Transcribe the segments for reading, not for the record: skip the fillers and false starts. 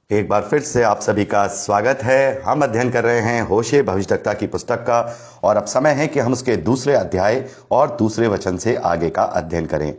एक बार फिर से आप सभी का स्वागत है। हम अध्ययन कर रहे हैं होशे भविष्यद्वक्ता की पुस्तक का, और अब समय है कि हम उसके दूसरे अध्याय और दूसरे वचन से आगे का अध्ययन करें।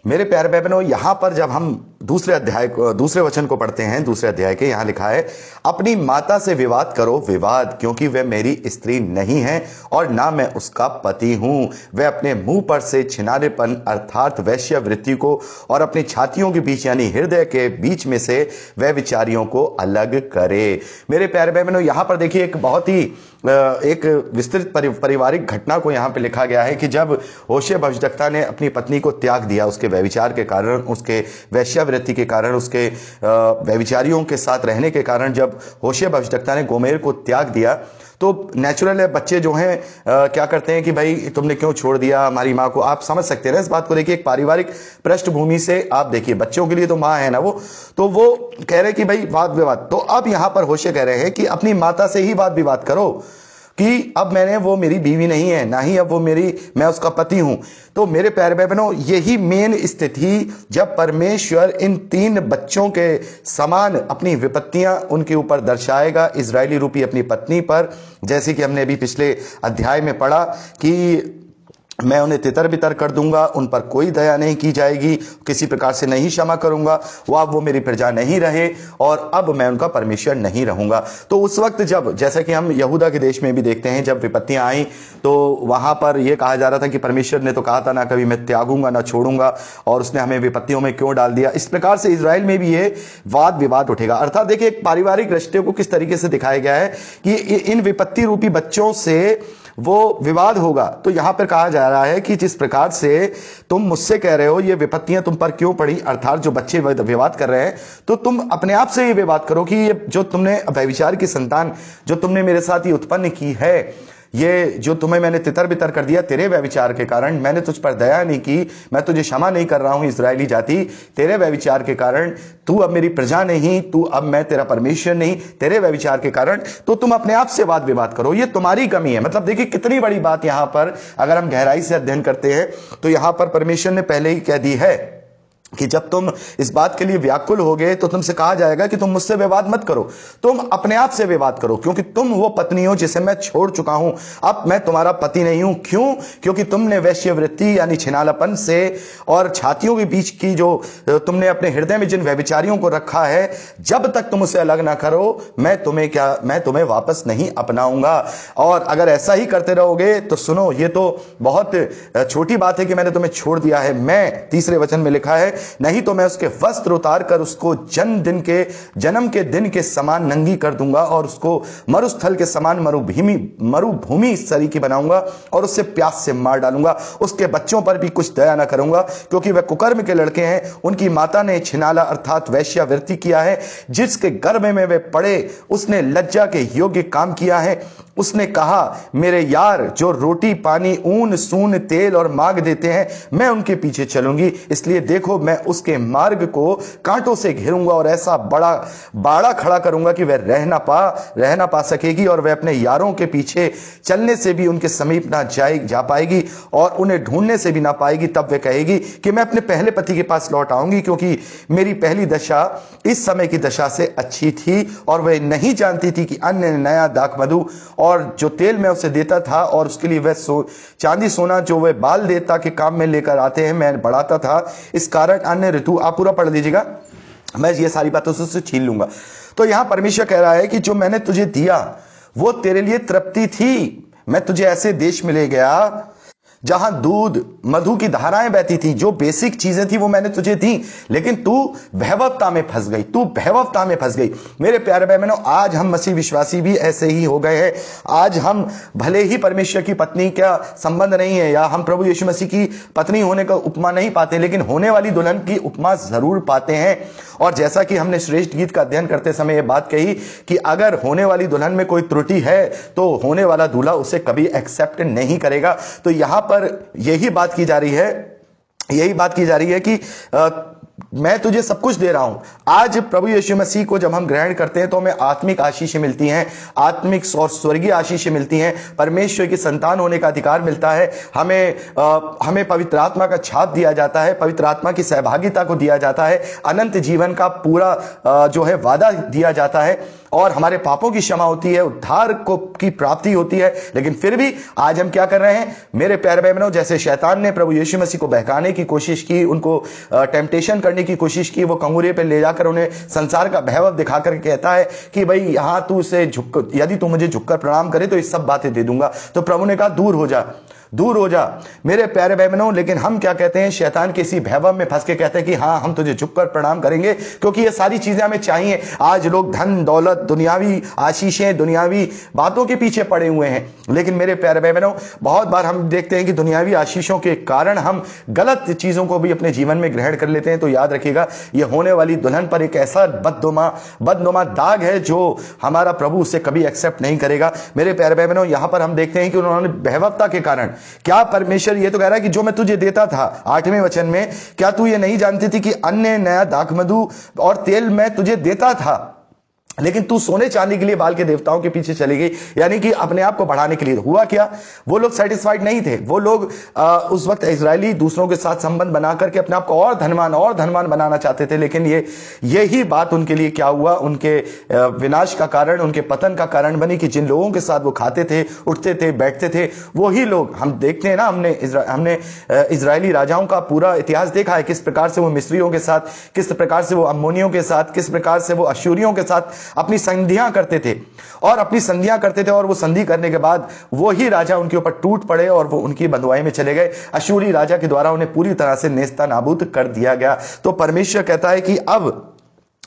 मेरे प्यारे भाई बहनों, यहां पर जब हम दूसरे वचन को पढ़ते हैं, दूसरे अध्याय के, यहां लिखा है, अपनी माता से विवाद करो विवाद, क्योंकि वह मेरी स्त्री नहीं है और ना मैं उसका पति हूं। वह अपने मुंह पर से छिनारेपन अर्थात वैश्यवृत्ति को और अपनी छातियों के बीच यानी हृदय के बीच में से वह विचारियों को अलग करे। मेरे प्यारे भाई बहनों, यहां पर देखिए एक बहुत ही एक विस्तृत पारिवारिक घटना को यहां पे लिखा गया है कि जब होशे भविष्यद्वक्ता ने अपनी पत्नी को त्याग दिया, उसके व्यभिचार के कारण, उसके वैश्यावृत्ति के कारण, उसके व्यभिचारियों के साथ रहने के कारण, जब होशे भविष्यद्वक्ता ने गोमेर को त्याग दिया, तो नेचुरल है, बच्चे जो हैं क्या करते हैं कि भाई तुमने क्यों छोड़ दिया हमारी माँ को। आप समझ सकते हैं ना इस बात को। देखिए एक पारिवारिक पृष्ठभूमि से आप देखिए, बच्चों के लिए तो माँ है ना वो, तो वो कह रहे कि भाई वाद विवाद। तो अब यहां पर होशे कह रहे हैं कि अपनी माता से ही वाद विवाद करो कि अब वो मेरी बीवी नहीं है, ना ही अब मैं उसका पति हूं। तो मेरे प्यारे भाई बहनों, यही मेन स्थिति जब परमेश्वर इन 3 बच्चों के समान अपनी विपत्तियां उनके ऊपर दर्शाएगा, इजरायली रूपी अपनी पत्नी पर, जैसे कि हमने अभी पिछले अध्याय में पढ़ा कि मैं उन्हें तितर बितर कर दूंगा, उन पर कोई दया नहीं की जाएगी, किसी प्रकार से नहीं क्षमा करूंगा, वो मेरी प्रजा नहीं रहे और अब मैं उनका परमेश्वर नहीं रहूंगा। तो उस वक्त जब, जैसा कि हम यहूदा के देश में भी देखते हैं, जब विपत्तियां आई तो वहां पर यह कहा जा रहा था कि परमेश्वर ने तो कहा था ना कभी मैं त्यागूंगा ना छोड़ूंगा, और उसने हमें विपत्तियों में क्यों डाल दिया। इस प्रकार से इजराइल में भी ये वाद विवाद उठेगा। अर्थात देखिए एक पारिवारिक रिश्ते को किस तरीके से दिखाया गया है कि इन विपत्ति रूपी बच्चों से वो विवाद होगा। तो यहां पर कहा जा रहा है कि जिस प्रकार से तुम मुझसे कह रहे हो ये विपत्तियां तुम पर क्यों पड़ी, अर्थात जो बच्चे विवाद कर रहे हैं, तो तुम अपने आप से ये विवाद करो कि ये जो तुमने व्यभिचार की संतान जो तुमने मेरे साथ ये उत्पन्न की है, ये जो तुम्हें मैंने तितर बितर कर दिया तेरे व्यभिचार के कारण, मैंने तुझ पर दया नहीं की, मैं तुझे क्षमा नहीं कर रहा हूं इजरायली जाति, तेरे व्यभिचार के कारण तू अब मेरी प्रजा नहीं, तू अब मैं तेरा परमेश्वर नहीं, तेरे व्यभिचार के कारण, तो तुम अपने आप से वाद विवाद करो, ये तुम्हारी कमी है। मतलब देखिए कितनी बड़ी बात यहां पर अगर हम गहराई से अध्ययन करते हैं तो यहां पर परमेश्वर ने पहले ही कह दी है कि जब तुम इस बात के लिए व्याकुल होगे तो तुमसे कहा जाएगा कि तुम मुझसे विवाद मत करो, तुम अपने आप से विवाद करो, क्योंकि तुम वो पत्नी हो जिसे मैं छोड़ चुका हूं, अब मैं तुम्हारा पति नहीं हूं। क्यों? क्योंकि तुमने वैश्यवृत्ति यानी छिनालापन से और छातियों के बीच की जो तुमने अपने हृदय में जिन व्यभिचारियों को रखा है, जब तक तुम उसे अलग ना करो मैं तुम्हें वापस नहीं अपनाऊंगा। और अगर ऐसा ही करते रहोगे तो सुनो, ये तो बहुत छोटी बात है कि मैंने तुम्हें छोड़ दिया है, मैं, तीसरे वचन में लिखा है, नहीं तो मैं उसके वस्त्र उतार कर उसको जन्म के दिन के समान नंगी कर दूंगा और उसको मरुस्थल के समान मरुभूमि सरीखी बनाऊंगा और उससे प्यास से मार डालूंगा। उसके बच्चों पर भी कुछ दया ना करूंगा, क्योंकि वह कुकर्म के लड़के हैं, उनकी माता ने छिनाला अर्थात वैश्यावृत्ति किया है, जिसके गर्भ में वे पड़े उसने लज्जा के योग्य काम किया है। उसने कहा मेरे यार जो रोटी पानी ऊन सून तेल और माग देते हैं मैं उनके पीछे चलूंगी, इसलिए देखो मैं उसके मार्ग को कांटों से घेरूंगा और ऐसा बड़ा बाड़ा खड़ा करूंगा कि वह रह ना पा सकेगी, और वह अपने यारों के पीछे चलने से भी उनके समीप ना जा पाएगी और उन्हें ढूंढने से भी ना पाएगी। तब वह कहेगी कि मैं अपने पहले पति के पास लौट आऊंगी, क्योंकि मेरी पहली दशा इस समय की दशा से अच्छी थी। और वह नहीं जानती थी कि अन्य नया दाख मधु और जो तेल मैं उसे देता था और उसके लिए वह चांदी सोना जो वह बाल देता के काम में लेकर आते हैं मैं बढ़ाता था, इस कारण अन्य ऋतु, आप पूरा पढ़ लीजिएगा, मैं ये सारी बातों से छीन लूंगा। तो यहां परमेश्वर कह रहा है कि जो मैंने तुझे दिया वो तेरे लिए तृप्ति थी, मैं तुझे ऐसे देश में ले गया जहां दूध मधु की धाराएं बहती थी, जो बेसिक चीजें थी वो मैंने तुझे दी, लेकिन तू भैववता में फंस गई। मेरे प्यारे भाई बहनों, आज हम मसीह विश्वासी भी ऐसे ही हो गए हैं। आज हम भले ही परमेश्वर की पत्नी का संबंध नहीं है या हम प्रभु यीशु मसीह की पत्नी होने का उपमा नहीं पाते, लेकिन होने वाली दुल्हन की उपमा जरूर पाते हैं। और जैसा कि हमने श्रेष्ठ गीत का अध्ययन करते समय यह बात कही कि अगर होने वाली दुल्हन में कोई त्रुटि है तो होने वाला दूल्हा उसे कभी एक्सेप्ट नहीं करेगा। तो यहां पर यही बात की जा रही है कि मैं तुझे सब कुछ दे रहा हूं। आज प्रभु यीशु मसीह को जब हम ग्रहण करते हैं तो हमें आत्मिक आशीषें मिलती हैं, आत्मिक और स्वर्गीय आशीषें मिलती हैं, परमेश्वर की संतान होने का अधिकार मिलता है, हमें पवित्र आत्मा का छाप दिया जाता है, पवित्र आत्मा की सहभागिता को दिया जाता है, अनंत जीवन का पूरा जो है वादा दिया जाता है, और हमारे पापों की क्षमा होती है, उद्धार को की प्राप्ति होती है। लेकिन फिर भी आज हम क्या कर रहे हैं मेरे प्यारे भाई बहनों, जैसे शैतान ने प्रभु यीशु मसीह को बहकाने की कोशिश की, उनको टेम्पटेशन करने की कोशिश की, वो कंगुरे पे ले जाकर उन्हें संसार का वैभव दिखाकर कहता है कि भाई यहां तू उसे यदि तू मुझे झुककर प्रणाम करे तो ये सब बातें दे दूंगा। तो प्रभु ने कहा दूर हो जा, दूर हो जा मेरे प्यारे भाई बहनों। लेकिन हम क्या कहते हैं, शैतान के इसी भैभव में फंस के कहते हैं कि हाँ हम तुझे झुककर प्रणाम करेंगे, क्योंकि ये सारी चीजें हमें चाहिए। आज लोग धन दौलत, दुनियावी आशीषें, दुनियावी बातों के पीछे पड़े हुए हैं। लेकिन मेरे प्यारे भाई बहनों, बहुत बार हम देखते हैं कि दुनियावी आशीषों के कारण हम गलत चीजों को भी अपने जीवन में ग्रहण कर लेते हैं। तो याद रखिएगा, ये होने वाली दुल्हन पर एक ऐसा बदनुमा दाग है जो हमारा प्रभु उसे कभी एक्सेप्ट नहीं करेगा। मेरे प्यारे भाई बहनों, यहां पर हम देखते हैं कि उन्होंने वैभवता के कारण, क्या परमेश्वर ये तो कह रहा है कि जो मैं तुझे देता था, 8वें वचन में, क्या तू ये नहीं जानती थी कि अन्य नया दाखमधु और तेल मैं तुझे देता था, लेकिन तू सोने चांदी के लिए बाल के देवताओं के पीछे चली गई, यानी कि अपने आप को बढ़ाने के लिए। हुआ क्या, वो लोग सेटिस्फाइड नहीं थे। वो लोग उस वक्त इजरायली दूसरों के साथ संबंध बना करके अपने आप को और धनवान बनाना चाहते थे। लेकिन यही बात उनके लिए क्या हुआ, उनके विनाश का कारण, उनके पतन का कारण बनी कि जिन लोगों के साथ वो खाते थे, उठते थे, बैठते थे, वही लोग हम देखते हैं ना। हमने इजरायली राजाओं का पूरा इतिहास देखा है, किस प्रकार से वो मिस्रियों के साथ, किस प्रकार से वो अम्मोनियों के साथ, किस प्रकार से वो अश्शूरियों के साथ अपनी संधियां करते थे, और वो संधि करने के बाद वो ही राजा उनके ऊपर टूट पड़े और वो उनकी बंधुआई में चले गए। अश्शूरी राजा के द्वारा उन्हें पूरी तरह से नेस्ता नाबूद कर दिया गया। तो परमेश्वर कहता है कि अब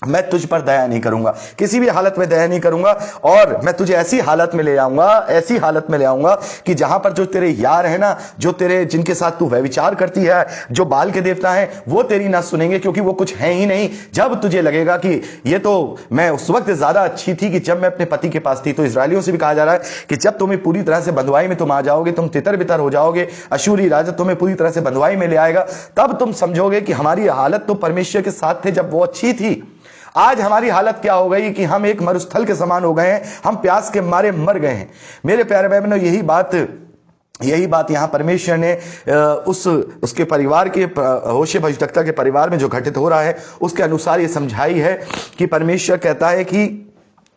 मैं तुझ पर दया नहीं करूंगा, किसी भी हालत में दया नहीं करूंगा, और मैं तुझे ऐसी हालत में ले आऊंगा कि जहां पर जो तेरे यार है ना, जो तेरे जिनके साथ तू व्यभिचार करती है, जो बाल के देवता हैं, वो तेरी ना सुनेंगे, क्योंकि वो कुछ है ही नहीं। जब तुझे लगेगा कि ये तो मैं उस वक्त ज्यादा अच्छी थी कि जब मैं अपने पति के पास थी। तो इजरायलियों से भी कहा जा रहा है कि जब तुम्हें पूरी तरह से बंधुआई में तुम आ जाओगे, तुम तितर बितर हो जाओगे, अश्शूरी राजा तुम्हें पूरी तरह से बंधुआई में ले आएगा, तब तुम समझोगे कि हमारी हालत तो परमेश्वर के साथ थे जब वो अच्छी थी। आज हमारी हालत क्या हो गई कि हम एक मरुस्थल के समान हो गए हैं, हम प्यास के मारे मर गए हैं। मेरे प्यारे भाई बहनों, यही बात यहां परमेश्वर ने उसके परिवार के, होशे भविष्यद्वक्ता के परिवार में जो घटित हो रहा है उसके अनुसार ये समझाई है कि परमेश्वर कहता है कि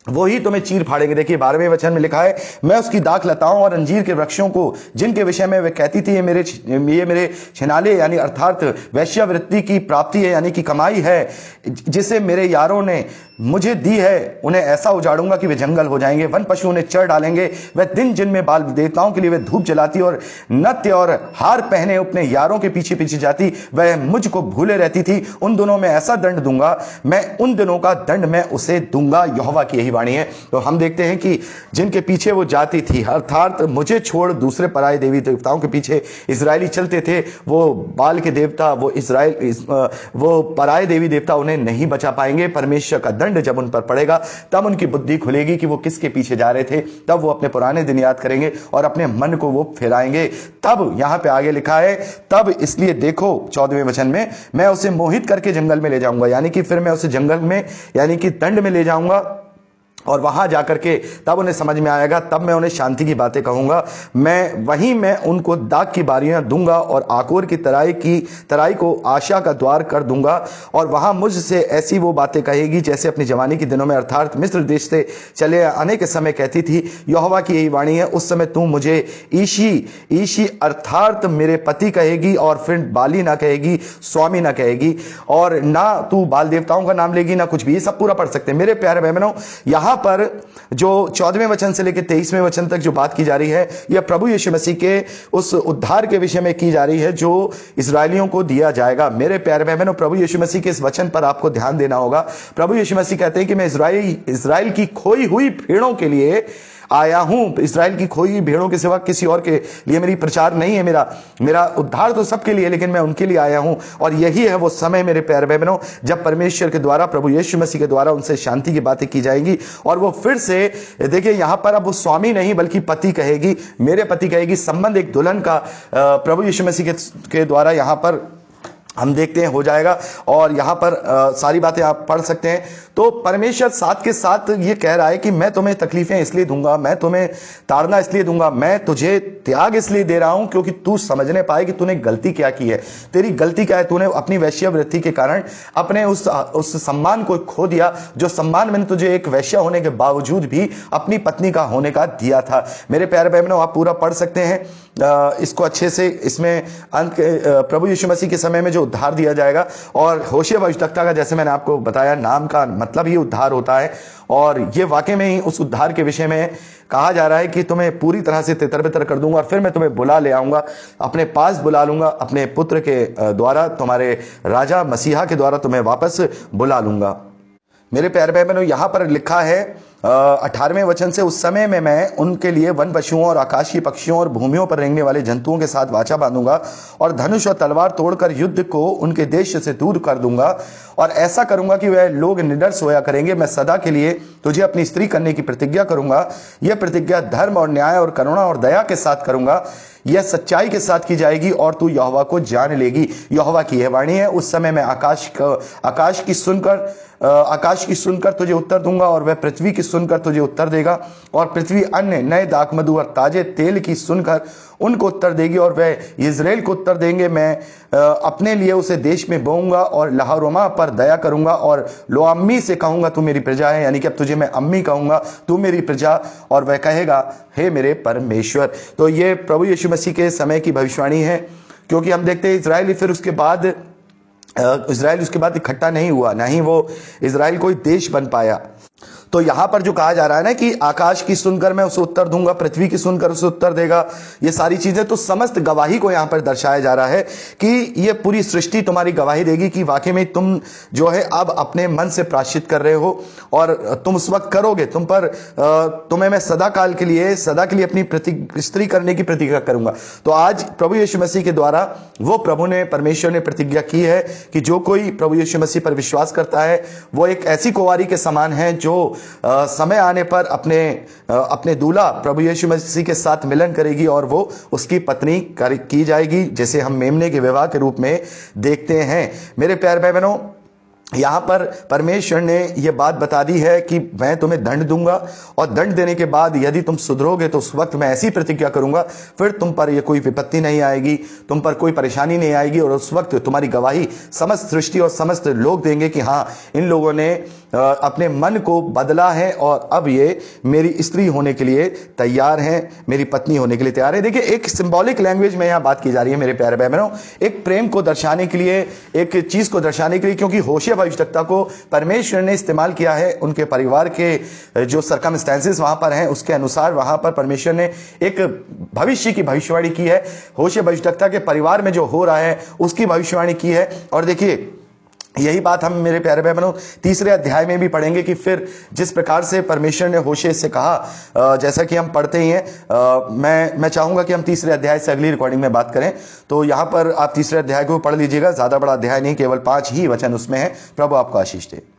वो ही तुम्हें चीर फाड़ेंगे। देखिए 12वें वचन में लिखा है, मैं उसकी दाख लताओं और अंजीर के वृक्षों को, जिनके विषय में वे कहती थी ये मेरे छिनाले, यानी अर्थात वैश्यावृत्ति की प्राप्ति है, यानी कि कमाई है, जिसे मेरे यारों ने मुझे दी है, उन्हें ऐसा उजाड़ूंगा कि वे जंगल हो जाएंगे, वन पशु उन्हें चढ़ डालेंगे। वह दिन जिनमें बाल देवताओं के लिए वे धूप जलाती और नत्य और हार पहने अपने यारों के पीछे पीछे जाती, वह मुझको भूले रहती थी। उन दिनों में ऐसा दंड दूंगा, मैं उन दिनों का दंड मैं उसे दूंगा, यहोवा की यही वाणी है। तो हम देखते हैं कि जिनके पीछे वो जाती थी, अर्थात मुझे छोड़ दूसरे पराये देवी देवताओं के पीछे इजरायली चलते थे, वो बाल के देवता, वो पराये देवी देवता उन्हें नहीं बचा पाएंगे। परमेश्वर का दंड जब उन पर पड़ेगा तब उनकी बुद्धि खुलेगी कि वो किसके पीछे जा रहे थे, तब वो अपने पुराने दिन याद करेंगे और अपने मन को वो फिराएंगे। तब यहां पे आगे लिखा है, तब इसलिए देखो 14वें वचन में, मैं उसे मोहित करके जंगल में ले जाऊंगा, यानी कि फिर मैं उसे जंगल में, यानी कि दंड में ले जाऊंगा, और वहां जाकर के तब उन्हें समझ में आएगा, तब मैं उन्हें शांति की बातें कहूंगा। मैं उनको दाग की बारियां दूंगा और आकोर की तराई को आशा का द्वार कर दूंगा, और वहां मुझसे ऐसी वो बातें कहेगी जैसे अपनी जवानी के दिनों में, अर्थात मिस्र देश से चले आने के समय कहती थी, यहोवा की यही वाणी है, उस समय तू मुझे ईशी अर्थात मेरे पति कहेगी, और फिर बाली ना कहेगी, स्वामी ना कहेगी, और ना तू बाल देवताओं का नाम लेगी, ना कुछ भी। ये सब पूरा पढ़ सकते हैं। मेरे प्यारे भाई बहनों, यहां पर जो 14वें वचन से लेकर 23वें वचन तक जो बात की जा रही है, यह प्रभु यीशु मसीह के उस उद्धार के विषय में की जा रही है जो इस्राएलियों को दिया जाएगा। मेरे प्यारे बहनों, प्रभु यीशु मसीह के इस वचन पर आपको ध्यान देना होगा। प्रभु यीशु मसीह कहते हैं कि मैं इस्राएल की खोई हुई भेड़ों के लिए आया हूं। इस्राएल की खोई भेड़ों के सिवा किसी और के लिए मेरी प्रचार नहीं है। मेरा उद्धार तो सबके लिए, लेकिन मैं उनके लिए आया हूं। और यही है वो समय मेरे प्यारे बहनों, जब परमेश्वर के द्वारा, प्रभु यीशु मसीह के द्वारा उनसे शांति की बातें की जाएंगी। और वो फिर से देखिए, यहां पर अब वो स्वामी नहीं बल्कि पति कहेगी, मेरे पति कहेगी। संबंध एक दुल्हन का प्रभु यीशु मसीह के द्वारा यहां पर हम देखते हैं हो जाएगा। और यहां पर सारी बातें आप पढ़ सकते हैं। तो परमेश्वर साथ के साथ ये कह रहा है कि मैं तुम्हें तकलीफें इसलिए दूंगा, मैं तुम्हें ताड़ना इसलिए दूंगा, मैं तुझे त्याग इसलिए दे रहा हूं क्योंकि तू समझने पाए कि तूने गलती क्या की है। तेरी गलती क्या है? तूने अपनी वेश्यावृत्ति के कारण अपने उस सम्मान को खो दिया, जो सम्मान मैंने तुझे एक वेश्या होने के बावजूद भी अपनी पत्नी का होने का दिया था। मेरे प्यारे बहनों, आप पूरा पढ़ सकते हैं इसको अच्छे से। इसमें अंत प्रभु यीशु मसीह के समय में जो उद्धार दिया जाएगा, और होशे भविष्यद्वक्ता का जैसे मैंने आपको बताया नाम का मतलब ही उद्धार होता है। और ये वाकई में ही उस उद्धार के विषय में कहा जा रहा है कि तुम्हें पूरी तरह से तितर बितर कर दूंगा और फिर मैं तुम्हें बुला ले आऊंगा, अपने पास बुला लूंगा, अपने पुत्र के द्वारा, तुम्हारे राजा मसीहा के द्वारा तुम्हें वापस बुला लूंगा। मेरे प्यारे भाई बहनों, यहां पर लिखा है 18वें वचन से, उस समय में मैं उनके लिए वन पशुओं और आकाशीय पक्षियों और भूमियों पर रेंगने वाले जंतुओं के साथ वाचा बांधूंगा और धनुष और तलवार तोड़कर युद्ध को उनके देश से दूर कर दूंगा। और ऐसा करूंगा कि वह लोग निडर सोया करेंगे। मैं सदा के लिए तुझे अपनी स्त्री करने की प्रतिज्ञा करूंगा। यह प्रतिज्ञा धर्म और न्याय और करुणा और दया के साथ करूंगा। यह सच्चाई के साथ की जाएगी और तू यहोवा को जान लेगी। यहोवा की यह वाणी है, उस समय मैं आकाश की सुनकर तुझे उत्तर दूंगा और वह पृथ्वी की सुनकर तुझे उत्तर देगा। और पृथ्वी अन्य नए दाख मधु और ताजे तेल की सुनकर उनको उत्तर देगी और वह इज़राइल को उत्तर देंगे। मैं अपने लिए उसे देश में बोऊंगा और लहरोमा पर दया करूंगा और लोअम्मी से कहूंगा तू मेरी प्रजा है, यानी कि अब तुझे मैं अम्मी कहूंगा, तू मेरी प्रजा। और वह कहेगा हे मेरे परमेश्वर। तो ये प्रभु यीशु मसीह के समय की भविष्यवाणी है, क्योंकि हम देखते हैं इज़राइल फिर उसके बाद इकट्ठा नहीं हुआ, ना ही वो इज़राइल कोई देश बन पाया। तो यहां पर जो कहा जा रहा है ना कि आकाश की सुनकर मैं उसे उत्तर दूंगा, पृथ्वी की सुनकर उसे उत्तर देगा, ये सारी चीजें तो समस्त गवाही को यहां पर दर्शाया जा रहा है कि ये पूरी सृष्टि तुम्हारी गवाही देगी कि वाकई में तुम जो है अब अपने मन से प्रायश्चित कर रहे हो और तुम उस वक्त करोगे। तुम्हें मैं सदा के लिए अपनी स्त्री करने की प्रतिज्ञा करूंगा। तो आज प्रभु यीशु मसीह के द्वारा वो परमेश्वर ने प्रतिज्ञा की है कि जो कोई प्रभु यीशु मसीह पर विश्वास करता है वो एक ऐसी कुंवारी के समान है जो समय आने पर अपने दूल्हा प्रभु यीशु मसीह के साथ मिलन करेगी और वो उसकी पत्नी की जाएगी, जैसे हम मेमने के विवाह के रूप में देखते हैं। मेरे प्यारे भाई बहनों, यहां पर परमेश्वर ने यह बात बता दी है कि मैं तुम्हें दंड दूंगा और दंड देने के बाद यदि तुम सुधरोगे तो उस वक्त मैं ऐसी प्रतिज्ञा करूंगा, फिर तुम पर यह कोई विपत्ति नहीं आएगी, तुम पर कोई परेशानी नहीं आएगी। और उस वक्त तुम्हारी गवाही समस्त सृष्टि और समस्त लोग देंगे कि हाँ, इन लोगों ने अपने मन को बदला है और अब ये मेरी स्त्री होने के लिए तैयार हैं, मेरी पत्नी होने के लिए तैयार है। देखिए, एक सिंबॉलिक लैंग्वेज में यहां बात की जा रही है मेरे प्यारे भाई बहनों, एक प्रेम को दर्शाने के लिए, एक चीज को दर्शाने के लिए, क्योंकि होशे भविष्यद्वक्ता को परमेश्वर ने इस्तेमाल किया है उनके परिवार के जो सर्कमस्टेंसेस वहां पर हैं उसके अनुसार। वहां पर परमेश्वर ने एक भविष्य की भविष्यवाणी की है, होशे भविष्यद्वक्ता के परिवार में जो हो रहा है उसकी भविष्यवाणी की है। और देखिए, यही बात हम मेरे प्यारे भाई बहनों तीसरे अध्याय में भी पढ़ेंगे कि फिर जिस प्रकार से परमेश्वर ने होशे से कहा, जैसा कि हम पढ़ते ही हैं। मैं चाहूंगा कि हम तीसरे अध्याय से अगली रिकॉर्डिंग में बात करें। तो यहां पर आप तीसरे अध्याय को पढ़ लीजिएगा, ज्यादा बड़ा अध्याय नहीं, केवल 5 ही वचन उसमें है। प्रभु आपको आशीष दे।